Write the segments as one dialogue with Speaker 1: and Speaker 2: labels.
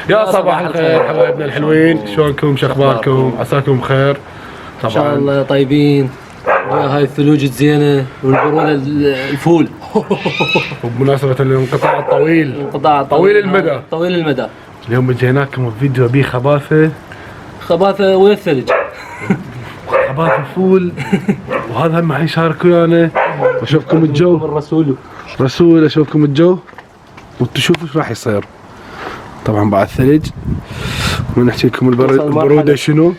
Speaker 1: يا صباح الخير حبايبنا الحلوين، شلونكم؟ شخباركم؟ عساكم بخير.
Speaker 2: ان شاء الله طيبين. هاي الثلوج الزينه والبروده الفول.
Speaker 1: وبمناسبة الانقطاع الطويل،
Speaker 2: انقطاع
Speaker 1: طويل المدى،
Speaker 2: طويل المدى.
Speaker 1: اليوم جيناكم بفيديو بيه خباثة
Speaker 2: ويا الثلج.
Speaker 1: خباثة فول. وهذا هم حيشارك ويانا واشوفكم الجو. رسول اشوفكم الجو وتشوفوا ايش راح يصير. طبعا بعد ثلج ونحكي لكم البرودة شنو.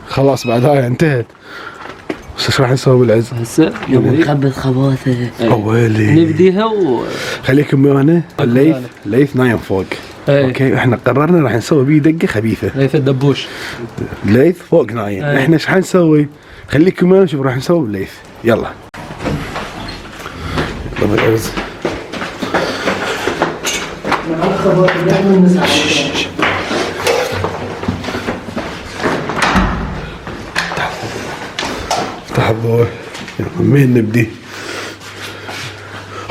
Speaker 1: خلاص بعد هاي انتهت. بس ايش راح نسوي بالعز؟
Speaker 2: هسه نخبط خباثه.
Speaker 1: ويلي
Speaker 2: نبديها
Speaker 1: خليكم ويانا. ليث نايم فوق. اوكي احنا قررنا راح نسوي بيه دقه خبيثه.
Speaker 2: ليث الدبوش.
Speaker 1: ليث فوق نايم. احنا ايش حنسوي؟ خليكم ويانا نشوف راح نسوي بليث. يلا طب العز افتح الضوء. مين نبدي؟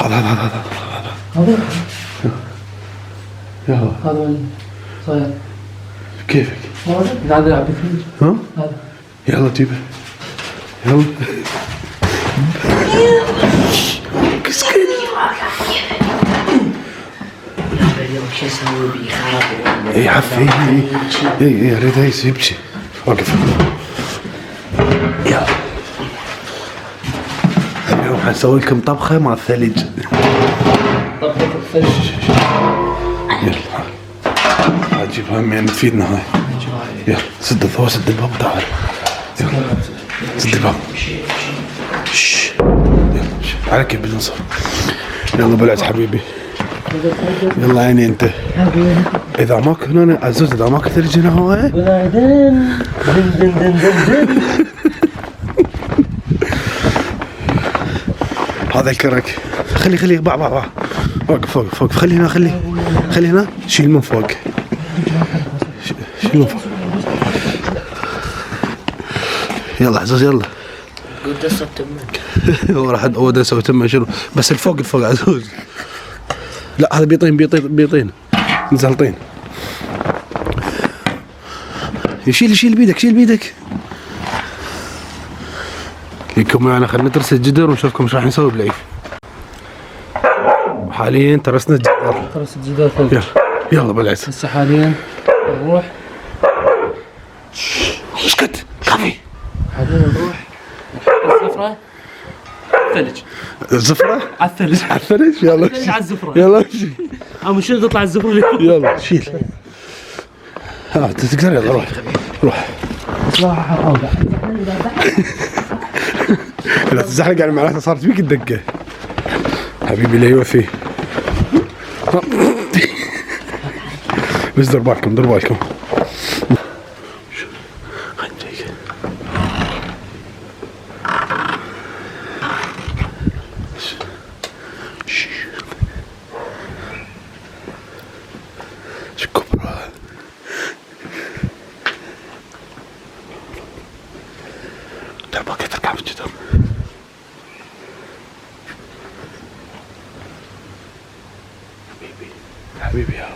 Speaker 1: هذا يلا
Speaker 2: هذا صاير
Speaker 1: كيفك؟
Speaker 2: قاعد العب بالثلج.
Speaker 1: ها؟ يلا جيبه يلا. كسكت.
Speaker 3: شو اسوي بيه خراب؟
Speaker 1: اي عفي اي ريت هيس يبكي. وقف. يلا اليوم حنسوي لكم طبخه مع الثلج.
Speaker 2: طبخة الثلج.
Speaker 1: يلا هتجيب هم تفيدنا هاي. يلا سد الضوء، سد الباب تعال. يلا سد الباب. يلا على كيف بنصر. يلا بلعت حبيبي. يلا عيني انت. اذا ماكو هنا عزوز، اذا ماكو ثلج هنا هو هذا الكرك. خلي باع وقف فوق. خلي هنا شيل من فوق. شيل من فوق. يلا عزوز يلا.
Speaker 3: قلت اصب تمك.
Speaker 1: هو راح اود اسوي تمه شنو؟ بس الفوق عزوز. لا هذا بيطين نزل طين. شيل بيدك. ليكم معنا خلينا ندرس الجدر ونشوفكم ايش راح نسوي بليث. حاليا ترسنا
Speaker 2: الجدار ثلج.
Speaker 1: يلا بالعز.
Speaker 2: هسه حاليا نروح.
Speaker 1: اسكت كافي.
Speaker 2: حاليا نروح الزفرة ثلج.
Speaker 1: الزفرة
Speaker 2: على الثلج.
Speaker 1: يلا
Speaker 2: على الزفرة.
Speaker 1: يلا امشي.
Speaker 2: عم شنو تطلع الزفرة اللي فوق.
Speaker 1: يلا شيل. تقدر. يلا روح. لا تزحلق يعني معناتها صارت فيك الدقة حبيبي. لا يوفي. بس دير بالكم. حبيبي يا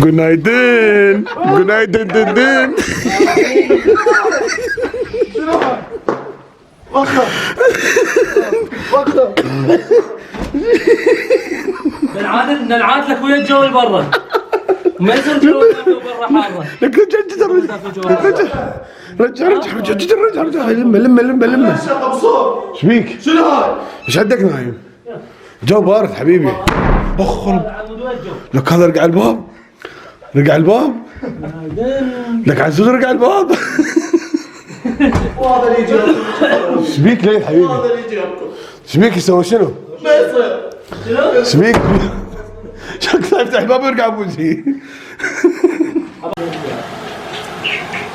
Speaker 1: Günaydın. Günaydın.
Speaker 2: وقته نلعاد لك ويا الجو اللي برا. ما يصير جو برا حاره.
Speaker 1: لك رجع لم. ايش بيك؟
Speaker 4: شنو هاي؟
Speaker 1: ايش عندك نايم؟ جو بارد حبيبي. اخ لك هذا رجع الباب. لك عزوز رجع الباب.
Speaker 4: وهذا اللي يجي.
Speaker 1: ايش بيك ليه حبيبي؟
Speaker 4: هذا اللي يجي.
Speaker 1: ايش بيك يسوي شنو؟
Speaker 4: ما يصير.
Speaker 1: ايش بيك؟ شكله يفتح الباب ويرجع بوجهي.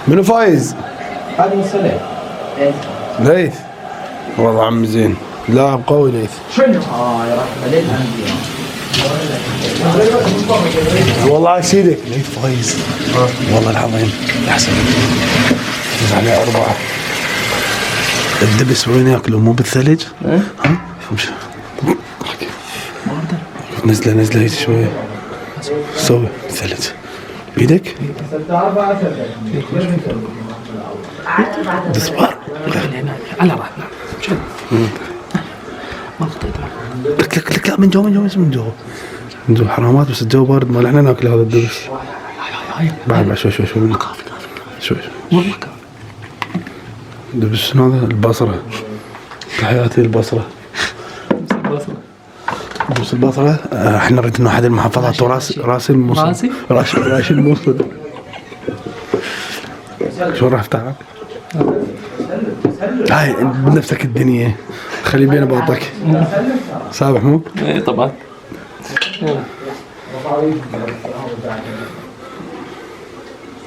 Speaker 1: منو فايز؟
Speaker 2: هذه مسألة.
Speaker 1: ليث. والله عمي زين. لاعب قوي ليث.
Speaker 3: شنو؟ يا رب ليث عندي.
Speaker 1: والله اشيدك ليث فايز والله العظيم احسن. فوز عليه 4. الدبس وين ياكلوا مو بالثلج؟ ها؟ نزله شويه سوي ثلج بيدك دسبار
Speaker 2: على راحتنا.
Speaker 1: لك لا من جو حرامات بس الجو بارد ما احنا ناكل هذا الدبس. بعد شوي شوي دبس شنو هذا؟ البصرة. تحياتي البصرة. دبس البصرة. احنا نريد انه احد المحافظات راسي الموصل. راشي الموصل. شو راح افتحك؟ هاي بنفسك الدنيا خلي بين باطك. سابح مو؟
Speaker 2: ايه طبعا.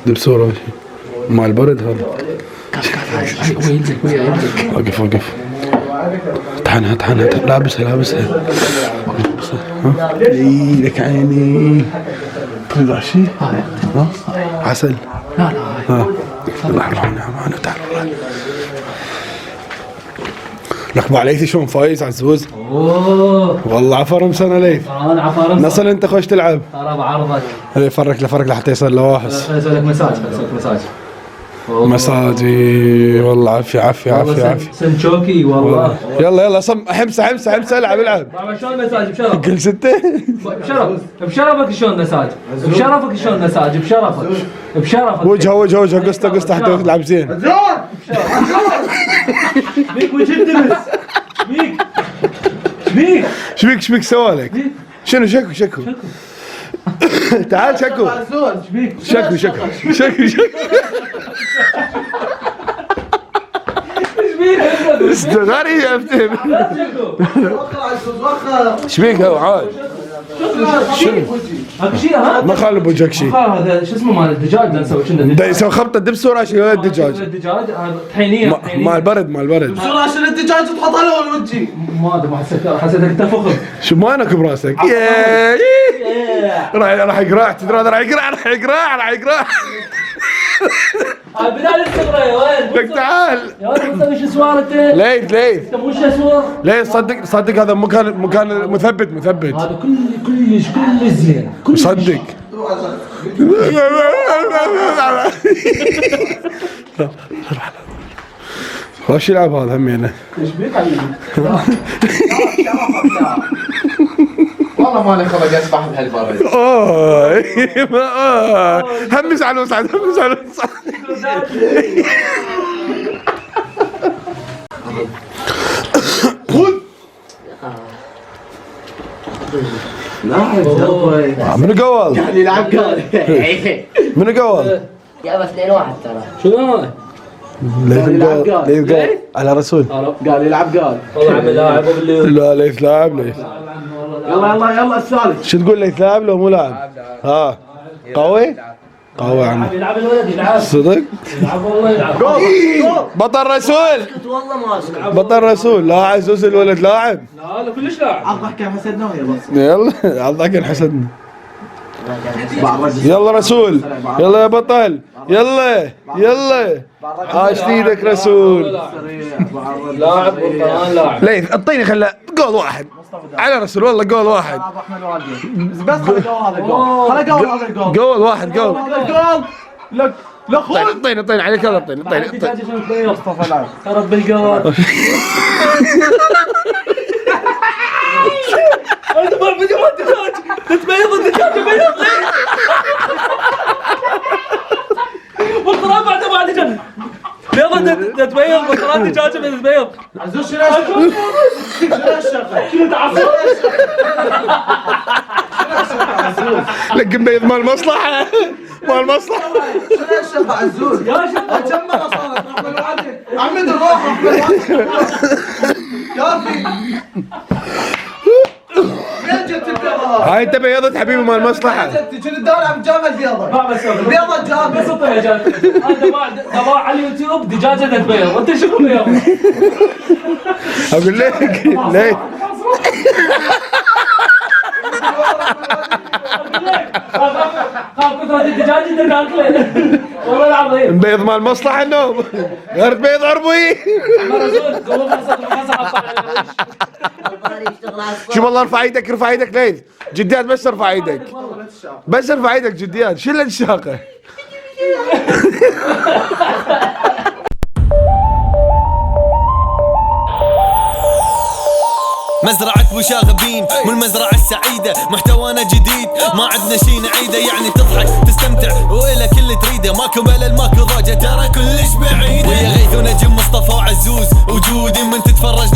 Speaker 1: دبسورة مع البرد هذا. وقف طحنها لابسها لك عيني تريد شيء؟ عسل.
Speaker 2: لا
Speaker 1: الله يرحمنا معنا تعال لك ابو ليث شلون فايز عزوز؟ والله عفرم سنه ليث.
Speaker 2: انا عفارم
Speaker 1: نصل انت خوش تلعب.
Speaker 2: ترى بعرضك.
Speaker 1: فرق لحتى يصير لواحس.
Speaker 2: اسوي لك مساج.
Speaker 1: مساجي والله عافية
Speaker 2: سنشوكي والله.
Speaker 1: يلا حمسة العب.
Speaker 2: شلون مساج بشرف؟
Speaker 1: كل 6
Speaker 2: بشرفك شلون مساج؟ بشرفك
Speaker 1: وجهه قصته حتى تلعب زين.
Speaker 2: بيك وجه الدبس. بيك
Speaker 1: شبيك سوالك؟ شنو شكو تعال شكو غريب افتهم. شبيك هو عاد؟
Speaker 2: هاك شيء ها؟
Speaker 1: ما خالب وجهك شيء.
Speaker 2: هذا شو اسمه مال الدجاج لا نسوي كنا
Speaker 1: دا يسوي خبطه دبس وراشي الدجاج.
Speaker 2: الدجاج طحينيه
Speaker 1: مال البرد.
Speaker 4: شو راشي الدجاج تحطها له وجهي؟
Speaker 2: ما ادري حسيتك انت فخم.
Speaker 1: شو مالك براسك؟ راح يقرع تدري راح يقرع.
Speaker 2: بدال الصبره يا ولد.
Speaker 1: لك تعال
Speaker 2: يا ولد انت مش سوار انت.
Speaker 1: ليث
Speaker 2: انت مو شسور.
Speaker 1: ليث صدق هذا مكان مثبت.
Speaker 2: هذا كلش زين.
Speaker 1: صدق. وش يلعب هذا همينه؟
Speaker 2: ايش بيك علي؟
Speaker 4: والله مالي خلق اسبح بهالبرد.
Speaker 1: همس على الوسعد. من قول؟
Speaker 3: قال يلعب قال.
Speaker 1: من قول؟
Speaker 3: يا بس 2-1 ترى.
Speaker 2: شنو؟
Speaker 1: ليث قال على رسول.
Speaker 4: قال يلعب قال.
Speaker 2: والله عم لاعب
Speaker 1: لا ليث لاعب.
Speaker 4: يلا الثالث.
Speaker 1: شو تقول ليث لاعب لو مو لاعب؟ ها قوي عنه.
Speaker 2: يلعب الولد يلعب.
Speaker 1: صدق؟
Speaker 2: يلعب والله يلعب.
Speaker 1: بطل رسول.
Speaker 3: والله ما اسكت.
Speaker 1: بطل رسول. لا عزوز الولد لاعب.
Speaker 2: لا كلش لاعب.
Speaker 4: عضك كان حسدنا ويا بس.
Speaker 1: يلا عضك حسدنا. يلا رسول. يلا يا بطل. يلا عاش ايدك رسول.
Speaker 2: لاعب والقرآن لاعب.
Speaker 1: ليث اعطيني خله جول واحد على رسول. والله جول واحد.
Speaker 4: بس هذا
Speaker 1: جول واحد.
Speaker 4: لا خذ.
Speaker 1: اعطيني عليك. يلا اعطيني.
Speaker 4: مصطفى لعب.
Speaker 2: رب القوار. انت ما بدي ما الدجاج تتبيض الدجاج بيض ليه؟ والقرآن بعده ما دجاج بيض تتبيض والقرآن دجاجه بيض.
Speaker 4: عزوز شنو الشغل؟
Speaker 2: شنو تعصب؟
Speaker 1: لك مبيض مال مصلحة.
Speaker 4: شنو الشغل عزوز؟
Speaker 2: يا شيخ
Speaker 4: كم مرة صارت رحمة الوالدين. عمد الروح رحمة الوالدين. كافي. وين جت البيضة
Speaker 1: هاي انت بيضت حبيبي مال المصلحة.
Speaker 4: شنو الدوري عم جامع البيضة؟
Speaker 2: ما بس
Speaker 4: البيضة جامع.
Speaker 2: بس اطلع جات هذا دواء على اليوتيوب دجاجة تتبيض انت شو بيض؟
Speaker 1: اقول لك ليه؟
Speaker 2: خاف كثرة الدجاجة تاكله والله العظيم.
Speaker 1: نبيض مال المصلحة النوم غير بيض عربي.
Speaker 2: رسول قوم
Speaker 3: يشتغل على الصوت.
Speaker 1: شوف والله ارفع ايدك ارفع ايدك ليث جديات بس ارفع ايدك بس ارفع ايدك جديات شيل الشاقة.
Speaker 5: مزرعة مشاغبين والمزرعة السعيدة محتوانا جديد ما عندنا شي نعيده يعني تضحك تستمتع وإلى كل تريده ماكو ملل ماكو ضاجة ترى كلش بعيدة ويا غيث ونجم مصطفى وعزوز وجودي من تتفرج